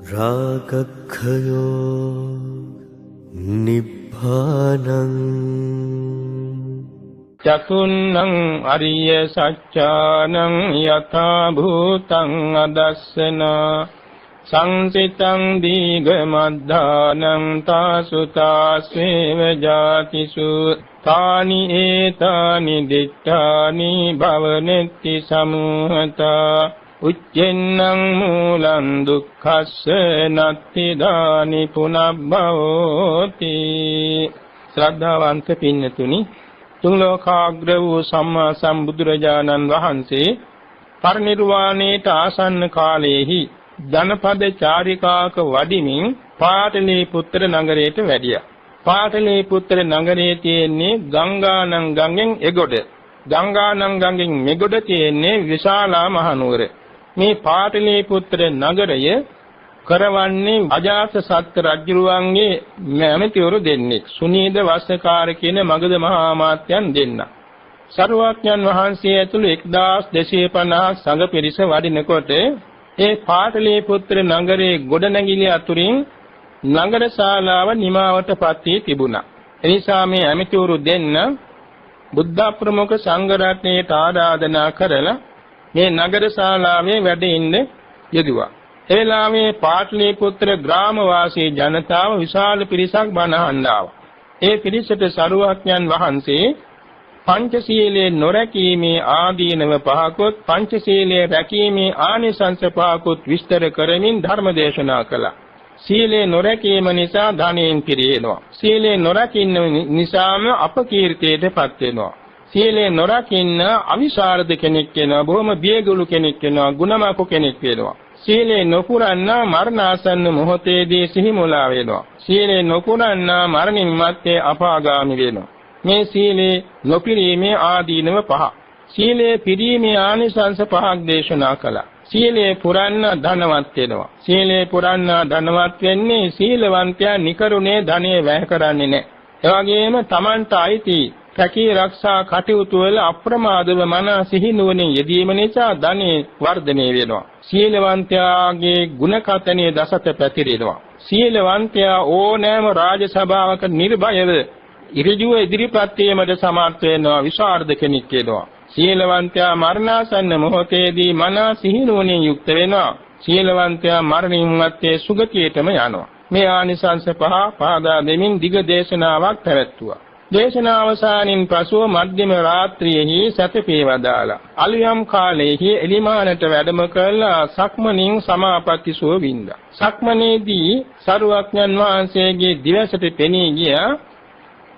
රාගක්ඛයෝ නිබ්බානං චතුන්නං අරිය සත්‍යානං යථා භූතං අදස්සන සංසිතං දීඝමද්ධානං තාසුතාස්වේව ජාතිසු තානි ඒතානි දිට්ඨානි භවනෙත්ති සමුහතා උච්චෙන්නං මූලං දුක්ඛස්ස නත්ති දානි පුනබ්බවෝති. ශ්‍රද්ධාවන්ත පින්නතුනි, තුන් ලෝකාග්‍ර වූ සම්මා සම්බුදුරජාණන් වහන්සේ පරිනිර්වාණයට ආසන්න කාලයේහි ජනපද චාරිකාක වඩිමින් පාටලීපුත්‍ර නගරයට වැඩියා. පාටලීපුත්‍ර නගරයේ තියෙන්නේ ගංගානම් ගඟෙන් එගොඩ. ගංගානම් ගඟෙන් මෙගොඩ තියෙන්නේ විශාලා මහනුවර. මේ පාටලීපුත්‍ර නගරය කරවන්නේ අජාතසත්ත රජුරුවන්ගේ මැමතිවරු දෙන්නෙක්. සුනීද වස්සකාර කියන මගධ මහා මාත්‍යයන් දෙන්න. සරුවඥන් වහන්සේ ඇතුළු 1250 සංඝ පිරිස වඩිනකොට ඒ පාටලීපුත්‍ර නගරයේ ගොඩනැගිලි අතුරින් නගර ශාලාව නිමාවටපත් වී තිබුණා. එනිසා මේ ඇමතිවරු දෙන්න බුද්ධ ප්‍රමුඛ සංඝ රත්නයට ආරාධනා කරලා මේ නගර ශාලාවේ වැඩ ඉන්න යෙදුවා. ඒ වෙලාවේ පාටලීපුත්‍ර ග්‍රාමවාසී ජනතාව විශාල පිරිසක් බණ අහන්න ආවා. ඒ පිරිසට සරුවඥන් වහන්සේ පංචශීලයේ නොරැකීමේ ආදීනව පහකොත් පංචශීලයේ රැකීමේ ආනිසංස පහකොත් විස්තර කරමින් ධර්ම දේශනා කළා. සීලේ නොරැකීම නිසා ධනෙන් පිරිනවනවා. සීලේ නොරකින්න නිසාම අපකීර්තියටපත් වෙනවා. සීලේ නොරකින්න අවිශාරද කෙනෙක් වෙනවා. බොහොම බියගුළු කෙනෙක් වෙනවා. ගුණමක කෙනෙක් වෙනවා. සීලේ නොපුරන්න මරණාසන්න මොහොතේදී සිහි මුලා වෙනවා. සීලේ නොපුරන්න මරණින් මත්තේ අපාගාමි වෙනවා. මේ සීලේ නොපිරීමේ ආදීනව පහ. සීලේ පිරීමේ ආනිසංස පහක් දේශනා කළා. සීලේ පුරන්න ධනවත් වෙනවා. සීලේ පුරන්න ධනවත් වෙන්නේ සීලවන්තයා නිකරුණේ ධනෙ වැය කරන්නේ නැහැ. ඒ වගේම Tamanta අයිති සැකී ආරක්ෂා කටයුතු වල අප්‍රමාදව මන සිහි නුවණින් යෙදීම නිසා ධනෙ වර්ධනය වෙනවා. සීලවන්තයාගේ ගුණ කතනේ දසත පැතිරෙනවා. සීලවන්තයා ඕනෑම රාජ සභාවක නිර්භයව ඉරිජුව ඉදිරිපත් වීමට සමර්ථ වෙනවා. විශාරද කෙනෙක් වෙනවා. සීලවන්තයා මරණාසන්න මොහොතේදී මන සිහි නුවණින් යුක්ත වෙනවා. සීලවන්තයා මරණින් මත්තේ සුගතියටම යනවා. මේ ආනිසංස පහ පාදා දෙමින් දිග දේශනාවක් පැවැත්තුවා. දේශනාවසානින් පසුව මධ්‍යම රාත්‍රියේහි සැතපේ වදාලා. අලුයම් කාලයේහි එලිමානට වැඩම කළා සක්මණින් සමාපatti සුව වින්දා. සක්මණේදී සරුවඥන් වහන්සේගේ දිවසට පෙනී ගියා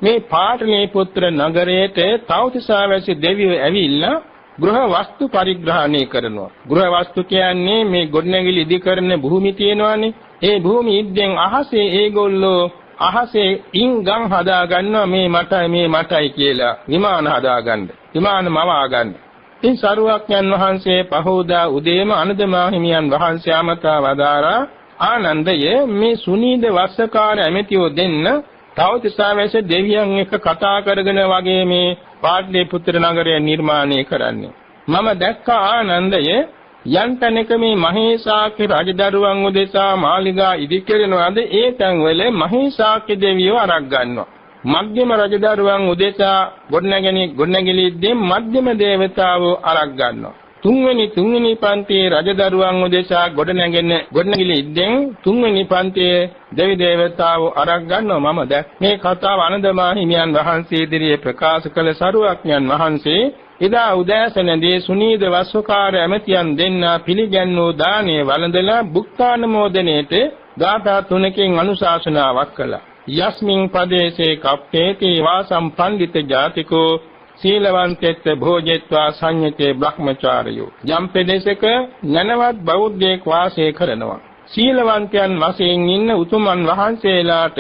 මේ පාටලීපුත්‍ර නගරයට තවතිසාවැසි දෙවියෝ ඇවිල්ලා ගෘහ වස්තු පරිග්‍රහණය කරනවා. ගෘහ වස්තු කියන්නේ මේ ගොඩනැගිලි ඉදිකරන භූමි තියෙනවානේ. ඒ භූමි ඉද්දෙන් අහසේ ඒගොල්ලෝ අහසේ ඉංගම් හදා ගන්නවා මේ මටයි කියලා විමාන හදාගන්න. විමාන මවා ගන්න. ඉතින් සරුවඥන් වහන්සේ පහෝදා උදේම අනදමා හිමියන් වහන්සේ අමතා වදාරා ආනන්දය මේ සුනීද වස්සකාර ඇමතියෝ දෙන්න තවතිසාවැස දෙවියන් එක්ක කතා කරගෙන වගේ මේ පාටලීපුත්‍ර නගරය නිර්මාණය කරන්නේ. මම දැක්ක ආනන්දය යන්තනක මේ මහේසාක්‍ය රජදරුවන් උදෙසා මාලිගා ඉදිකරනවාද ඒ තැන්වල මහේසාක්‍ය දෙවියෝ අරක් ගන්නවා. මධ්‍යම රජදරුවන් උදෙසා ගොඩනැගිලිද්දී මධ්‍යම දේවතාවෝ අරක් ගන්නවා. තුන්වෙනි පන්තියේ රජදරුවන් උදෙසා ගොඩනැගිලිද්දී තුන්වෙනි පන්තියේ දෙවි දේවතාවෝ අරක් ගන්නවා. මම දැක් මේ කතාව ආනන්දමහා හිමියන් වහන්සේ ඉදිරියේ ප්‍රකාශ කළ සරුවඥන් වහන්සේ එදා උදෑසනදී සුනීද වස්සකාර ඇමතියන් දෙන්න පිළිගන්නෝ දාණය වළඳලා බුක්තානුමෝදනයේට ගාථා තුනකින් අනුශාසනාවක් කළා. යස්මින් පදේසේ කප්පේති වාසම් පණ්ඩිත ජාතිකෝ සීලවන්තෙත් භෝජෙත්වා සංයතේ බ්‍රහ්මචාරයෝ. යම් ප්‍රදේශක නැනවත් බෞද්ධයෙක් වාසය කරනවා. සීලවන්තයන් වශයෙන් ඉන්න උතුමන් වහන්සේලාට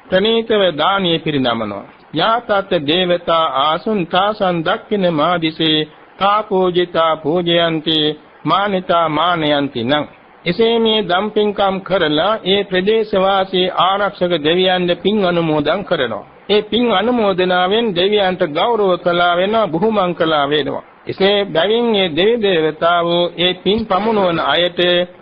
ප්‍රණීතව දානීය පිරිනමනවා. යාතත් දේවතා ආසුන්තාසන් දක්ඛින මාදිසේ තාපෝජිතා පූජයන්ති මානිතා මානයන්ති නම්. එසේ මේ දම්පින්කම් කරලා ඒ ප්‍රදේශවාසී ආරක්ෂක දෙවියන්ට පින් අනුමෝදන් කරනවා. ඒ පින් අනුමෝදනාවෙන් දෙවියන්ට ගෞරව කළා වෙනවා, බුහුමන් කළා වෙනවා. එසේ බැවින් මේ දෙවි දේවතාවෝ ඒ පින් පමුණවන අයට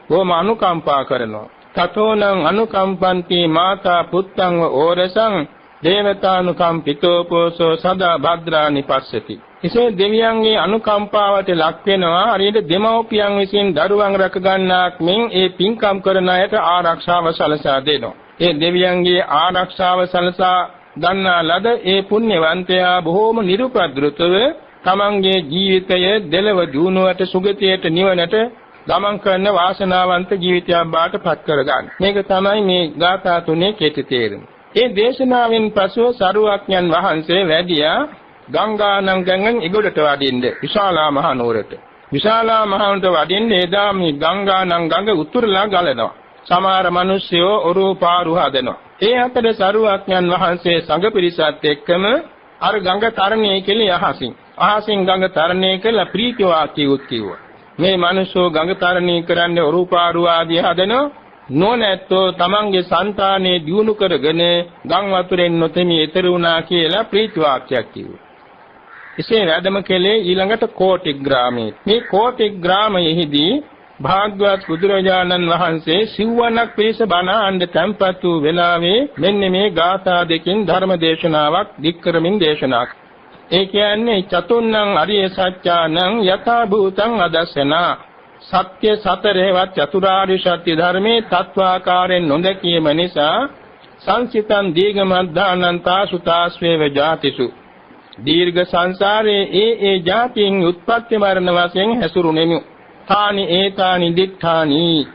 බොහොම අනුකම්පා කරනවා. තතෝනං අනුකම්පන්ති මාතා පුත්තං ඕරසං දේවතානුකම්පිතෝ පෝසෝ සදා භද්‍රානි පස්සති. එසේ දෙවියන්ගේ අනුකම්පාවට ලක් වෙනවා. හරියට දෙමව්පියන් විසින් දරුවන් රැක ගන්නාක් මෙන් ඒ පින්කම් කරන අයට ආරක්ෂාව සලසා දෙනවා. ඒ දෙවියන්ගේ ආරක්ෂාව සලසා ගන්නා ලද ඒ පුණ්‍යවන්තයා බොහෝම නිරුපද්‍රිතව තමන්ගේ ජීවිතය දෙලව දියුණුවට සුගතියට නිවනට ගමන් කරන වාසනාවන්ත ජීවිතයක් බාට පත් කරගන්න. මේක තමයි මේ ගාථා තුනේ කෙටි තේරුම. ඒ දේශනාවෙන් පසුව සරුවක්ඥන් වහන්සේ වැඩියා ගංගානම් ගඟෙන් ඉගොඩට වඩින්න විශාලා මහ නුවරට. විශාලා මහ නුවරට වඩින්න එදා මේ ගංගානම් ගඟ උතුරලා ගලනවා. සමහර මිනිස්සුયો ඔරුපාරු හදනවා. ඒ අතර සරුවක්ඥන් වහන්සේ සංඝ පිරිසත් එක්කම අර ගඟ තරණය කෙලි අහසින් ගඟ තරණය කළ ප්‍රීති වාක්‍ය උත්කියුවා. මේ මිනිස්සු ගඟ තරණය කරන්නේ ඔරුපාරු ආදී හදනවා. නොනැත්තෝ තමන්ගේ సంతානෙ දියුණු කරගෙන ගම් වතුරෙන් නොතෙමි ඈතර වුණා කියලා ප්‍රීති වාක්‍යයක් කිව්වා. එසේ වැඩම කළේ ඊළඟට කෝටි ග්‍රාමයේ. මේ කෝටි ග්‍රාමයේදී භාග්‍යවත් බුදුරජාණන් වහන්සේ සිව්වණක් පිරිස බණ අඬ තැන්පත් වූ වෙලාවේ මෙන්න මේ ගාථා දෙකින් ධර්ම දේශනාවක් දික් කරමින් දේශනා. ඒ කියන්නේ චතුන්නං අරිය සත්‍යානං යථා භූතං අදස්සනා. සත්‍ය සතරේවත් චතුරාර්ය සත්‍ය ධර්මයේ තත්වාකාරයෙන් නොදැකීම නිසා සංසිතං දීඝමද්ධානන්තා සුතාස්වේව ජාතිසු. දීර්ඝ සංසාරයේ ඒ ජාතියින් උත්පත්ති මරණ වශයෙන් හැසුරුනෙමු. තානි ඒතානි දිඨානි.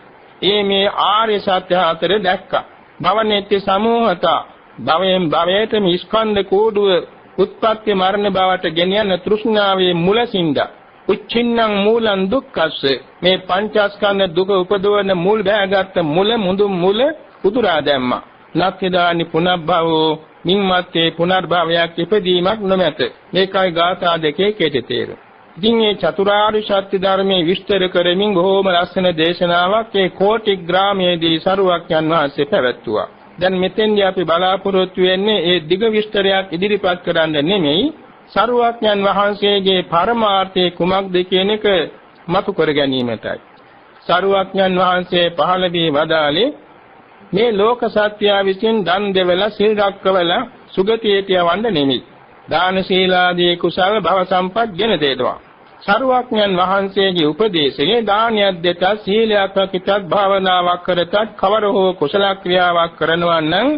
මේ ආර්ය සත්‍ය හතර දැක්කා. භවනෙත්‍ය සමූහත භවයෙන් භවයට මේ ස්කන්ධ කෝඩුව උත්පත්ති මරණ බවට ගෙනියන තෘෂ්ණාවේ මුලසින්ද උච්චින්නම් මූලං දුක්ඛස්ස. මේ පංචස්කන්ධ දුක උපදවන මුල් බෑගත් මුල උතුරා දැම්මා. නත්තිදානි පුනබ්භවෝ නිම්මත්තේ පුනර්භවයක් ඉපදීමක් නොමැත. මේකයි ගාථා දෙකේ කෙටි තේරුම. ඉතින් මේ චතුරාර්ය සත්‍ය ධර්මයේ විස්තර කරමින් බොහෝම ලස්සන දේශනාවක් ඒ කෝටි ග්‍රාමයේදී සරුවක්යන් වහන්සේ පැවැත්තුවා. දැන් මෙතෙන්දී අපි බලාපොරොත්තු වෙන්නේ ඒ දිග විස්තරයක් ඉදිරිපත් කරන්න නෙමෙයි, සරුවක්යන් වහන්සේගේ පරමාර්ථය කුමක්ද කියන එක මතු කර ගැනීමටයි. සරුවක්යන් වහන්සේ පහළ වී වදාළේ මේ ලෝක සත්‍යය විසින් දන් දෙවලා සිල් රැකවලා සුගතියට යවන්න නෙමෙයි. දාන සීලාදී කුසල භව සම්පත් ගෙන දෙනවා. සරුවක්ඥන් වහන්සේගේ උපදේශයේ දානයක් දෙතත් සීලයක් රැකිතත් භාවනාවක් කරතත් කවර හෝ කුසල ක්‍රියාවක් කරනවා නම්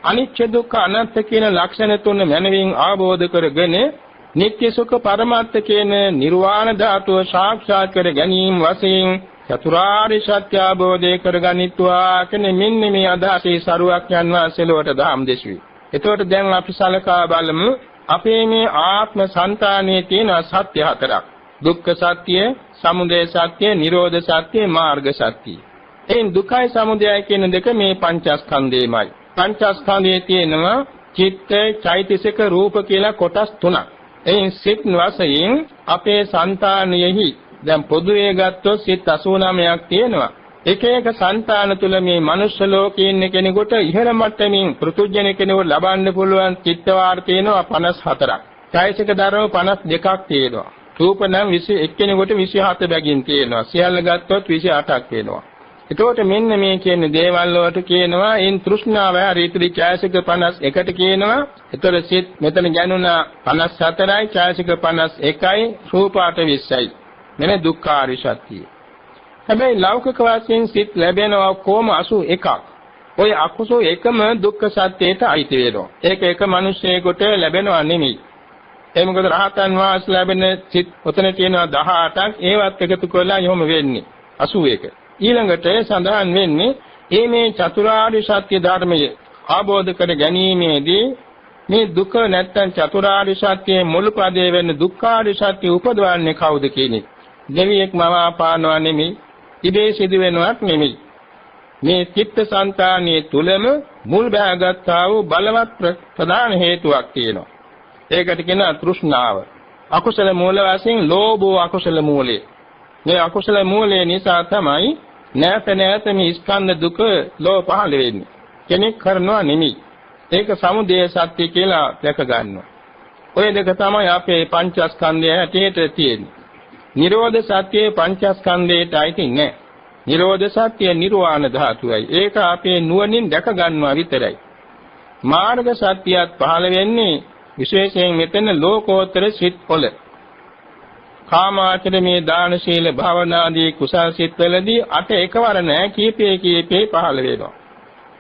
අනිත්‍ය දුක්ඛ අනාත්ම කියන ලක්ෂණ තුන මනමින් ආબોධ කරගෙන නිත්‍ය සුඛ පරමාර්ථ කියන නිර්වාණ ධාතුව සාක්ෂාත් කර ගැනීම වශයෙන් චතුරාර්ය සත්‍ය අවබෝධ කරගනිත්වා කියන මෙන්න මේ අදහසේ සරුවක්ඥන් වහන්සේලට දහම් දෙසුවේ. එතකොට දැන් අපි සලකා බලමු අපේ මේ ආත්ම සංතානයේ තියෙන සත්‍ය හතරක්. දුක්ඛ සත්‍ය, සමුදය සත්‍ය, නිරෝධ සත්‍ය, මාර්ග සත්‍ය. එයින් දුක්ඛයි සමුදයයි කියන දෙක මේ පංචස්කන්ධේමයි. පංචස්කන්ධයේ තියෙනවා චිත්ත, චෛතසික, රූප කියලා කොටස් තුනක්. එයින් සිත් වශයෙන් අපේ සංතානයෙහි දැන් පොදුවේ ගත්තොත් සිත් 89ක් තියෙනවා. එක එක සංතාන තුල මේ මනුෂ්‍ය ලෝකයේ ඉන්න කෙනෙකුට ඉහළ මට්ටමින් පෘථුජන කෙනෙකුට ලබන්න පුළුවන් චිත්ත වාර තියෙනවා 54ක්. චෛතසික ධර්ම 52ක් තියෙනවා. රූප නම් 21 කෙනෙකුට 27 බැගින් තියෙනවා. සියල්ල ගත්තොත් 28ක් වෙනවා. එතකොට මෙන්න මේ කියන දේවල් වලට කියනවා ඉන් තෘෂ්ණාව හරිත්‍රි චෛතසික 51ට කියනවා. ඒතර සිත් මෙතන ගණුණා 54යි, චෛතසික 51යි, රූපාට 20යි. මෙන්න දුක්ඛාරිය සත්‍යය. හැබැයි ලෞකික වශයෙන් සිත් ලැබෙනවා කොම 81ක්. ඔය අකුසෝ එකම දුක්ඛ සත්‍යයට අයිති වෙනවා. ඒක එක මිනිසෙකුට ලැබෙනවා නෙමෙයි. ඒ මොකද රහතන් වහන්සේ ලැබෙන සිත් ඔතන තියෙනවා 18ක්. ඒවත් එකතු කරලා යොම වෙන්නේ 81. ඊළඟට සඳහන් වෙන්නේ මේ චතුරාර්ය සත්‍ය ධර්මය ආબોධ කර ගැනීමේදී මේ දුක නැත්තම් චතුරාර්ය සත්‍යයේ මුල් පදේ වෙන දුක්ඛාර්ය සත්‍ය උපදවන්නේ කවුද කියන්නේ? දෙවියෙක් මවාපානවා නෙමෙයි, ඉබේ සිදුවෙනවක් නෙමෙයි. මේ චිත්ත සංතානිය තුලම මුල් බැහැගත්තා වූ බලවත් ප්‍රධාන හේතුවක් තියෙනවා. ඒකට කියනවා තෘෂ්ණාව. අකුසල මූල වශයෙන් ලෝභෝ අකුසල මූලය. මේ අකුසල මූලය නිසා තමයි නැත මේ ස්කන්ධ දුක ලෝ පහළ වෙන්නේ. කෙනෙක් කරනවා නෙමෙයි. ඒක සමුදය සත්‍ය කියලා දැක ගන්නවා. ඔය දෙක තමයි අපේ පංචස්කන්ධය හැටියට තියෙන්නේ. නිරෝධ සත්‍යයේ පංචස්කන්ධයට අයිති නැහැ. නිරෝධ සත්‍ය නිර්වාණ ධාතුවයි. ඒක අපේ නුවණින් දැක ගන්නවා විතරයි. මාර්ග සත්‍යයත් පහළ වෙන්නේ විශේෂයෙන් මෙතන ලෝකෝත්තර සිත්වල. කාමාචර මේ දාන ශීල භාවනාදී කුසල් සිත්වලදී අට එකවර නෑ කීපේ පහළ වෙනවා.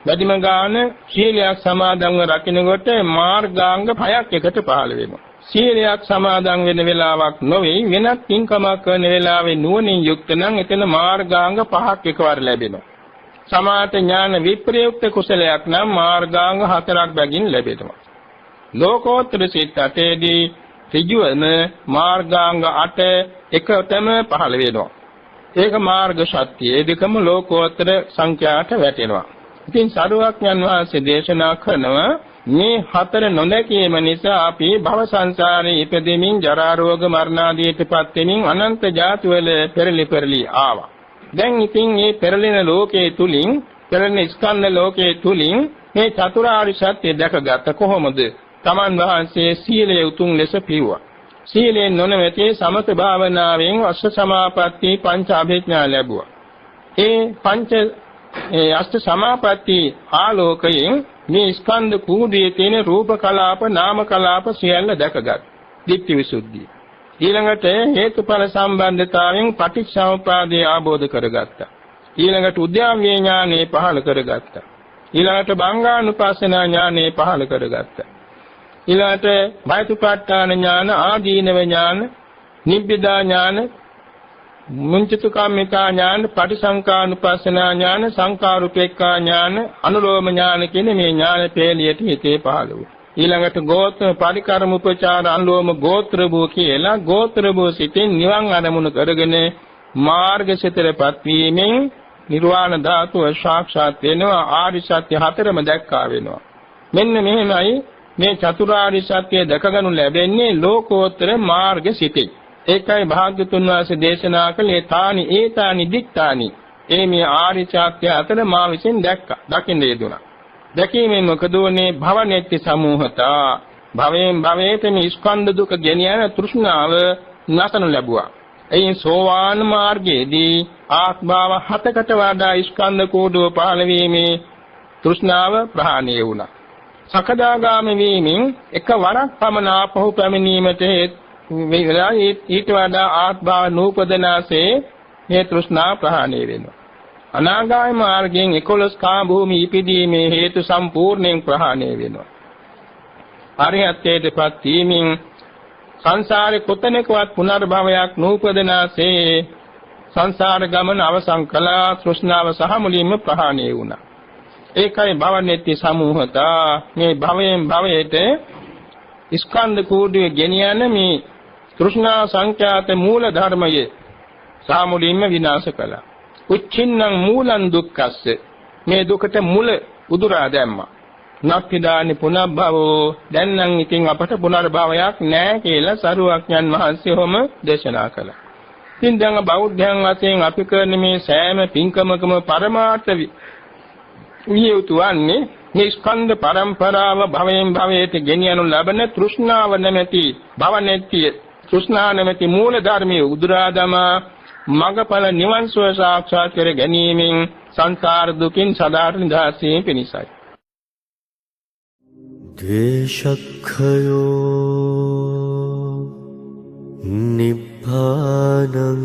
වැඩිම ගාන ශීලයක් සමාදන්ව රකින්නකොට මාර්ගාංග 6ක් එකට පහළ වෙනවා. සීලයක් සමාදන් වෙන වෙලාවක් නොවේ වෙනත් පින්කමක් කරන වෙලාවේ නුවණින් යුක්ත නම් එතන මාර්ගාංග 5ක් එකවර ලැබෙනවා. සමාත ඥාන විප්‍රයුක්ත කුසලයක් නම් මාර්ගාංග 4ක් බැගින් ලැබෙනවා. ලෝකෝත්තර සිත් 8ේදී ඍජුවම මාර්ගාංග 8 එකතම පහළ වෙනවා. ඒක මාර්ග සත්‍ය. ඒ දෙකම ලෝකෝත්තර සංඛ්‍යාට වැටෙනවා. ඉතින් සරුවක්ඥන් වහන්සේ දේශනා කරනවා මේ හතර නොදැකීම නිසා අපි භව සංසාරේ ඉපදෙමින් ජරා රෝග මරණ ආදීටපත් වෙමින් අනන්ත ජාති වල පෙරලි ආවා. දැන් ඉතින් මේ පෙරලෙන ලෝකයේ තුලින් පෙරලෙන ස්කන්ධ ලෝකයේ තුලින් මේ චතුරාර්ය සත්‍ය දැකගත කොහොමද? තමන් වහන්සේ සීලය උතුම් ලෙස පිරුවා. සීලෙන් නොනවති සමත භාවනාවෙන් අෂ්ඨ සමාපatti පංච අභිඥා ලැබුවා. ඒ අෂ්ඨ සමාපatti ආලෝකයෙන් මේ ස්කන්ධ කූඩේ තියෙන රූප කලාප නාම කලාප සියල්ල දැකගත්. ditthi visuddhi. ඊළඟට හේතුඵල සම්බන්ධතාවයෙන් පටිච්චසමුප්පාදේ ආબોධ කරගත්තා. ඊළඟට උද්‍යාව්‍ය ඥානෙ පහළ කරගත්තා. ඊළඟට බංගානුපස්සනා ඥානෙ පහළ කරගත්තා. ඊළඟට බයතුපට්ඨාන ඥාන, ආදීනව ඥාන, නිබ්බිදා ඥාන, මුංචිත කම්මිකා ඥාන, පටිසංකානුපස්සනා ඥාන, සංකාරුපේක්ඛා ඥාන, අනුලෝම ඥාන කියන මේ ඥාන පෙළියට හිතේ පහළ වුණා. ඊළඟට ගෝත්‍ර පරිකර්ම උපචාර අනුලෝම ගෝත්‍ර භූ කියලා ගෝත්‍ර භූ සිතින් නිවන් අරමුණු කරගෙන මාර්ගසිතරපත් වීමෙන් නිර්වාණ ධාතුව සාක්ෂාත් වෙනවා. ආරි සත්‍ය හතරම දැක්කා වෙනවා. මෙන්න මෙහෙමයි මේ චතුරාර්ය සත්‍ය දැකගනු ලැබෙන්නේ ලෝකෝත්තර මාර්ග සිතේ. ඒකයි භාග්‍යතුන් වහන්සේ දේශනා කළේ තානි ඒතානි දික්තානි. මේ ආරි සත්‍ය අතර මා විසින් දැක්කා. දකින්න යෙදුණා. දැකීමෙන් මොකද වුනේ? භවනෙත්ති සමූහතා. භවයෙන් භවයට මේ ස්කන්ධ දුක ගෙනියන තෘෂ්ණාව නැසනු ලැබුවා. එයින් සෝවාන් මාර්ගයේදී ආත්මාව හතකට වඩා ස්කන්ධ කෝඩුව පහළ වීමේ තෘෂ්ණාව ප්‍රහාණය වුණා. සකදාගාමී වීමෙන් එකවරක් පමණ ආපහු පැමිණීමට ඊට වඩා ආත්මාව නූපදනාසේ මේ තෘෂ්ණා ප්‍රහාණය වෙනවා. අනාගාමී මාර්ගයෙන් 11 කා භූමි ඉපදීමේ හේතු සම්පූර්ණයෙන් ප්‍රහාණය වෙනවා. අරිහත්ත්වයටපත් වීමෙන් සංසාරේ කොතැනකවත් පුනර්භවයක් නූපදනාසේ සංසාර ගමන අවසන් කළා. තෘෂ්ණාව සහ මුලින්ම ප්‍රහාණය වුණා. ඒකයි භවනෙත්ති සමූහතා. මේ භවයෙන් භවයට ස්කන්ධ කෝඩුවේ ගෙනියන මේ තෘෂ්ණා සංඛ්‍යාත මූල ධර්මයේ සාමුලින්ම විනාශ කළා. උච්චින්නම් මූලං දුක්ඛස්ස. මේ දුකට මුල උදුරා දැම්මා. නක්ඛිදානි පුනබ්භවෝ. දැන් නම් ඉතින් අපට පුනර්භවයක් නැහැ කියලා සරුවක්ඥන් වහන්සේ ඔහොම දේශනා කළා. ඉතින් දැන් බෞද්ධයන් වශයෙන් අපි කරන මේ සෑම පින්කමකම පරමාර්ථ වියුතු වන්නේ මේ ස්කන්ධ පරම්පරාව භවයෙන් භවයට ගෙනියනු ලබන තෘෂ්ණාව නැමැති භවනෙත්‍ය තෘෂ්ණා නැමැති මූල ධර්මයේ උදුරා දමා මඟඵල නිවන් සුව සාක්ෂාත් කර ගැනීමෙන් සංසාර දුකින් සදාට නිදහස් වීම පිණිසයි. ද්වේෂක්ඛයෝ නිබ්බානං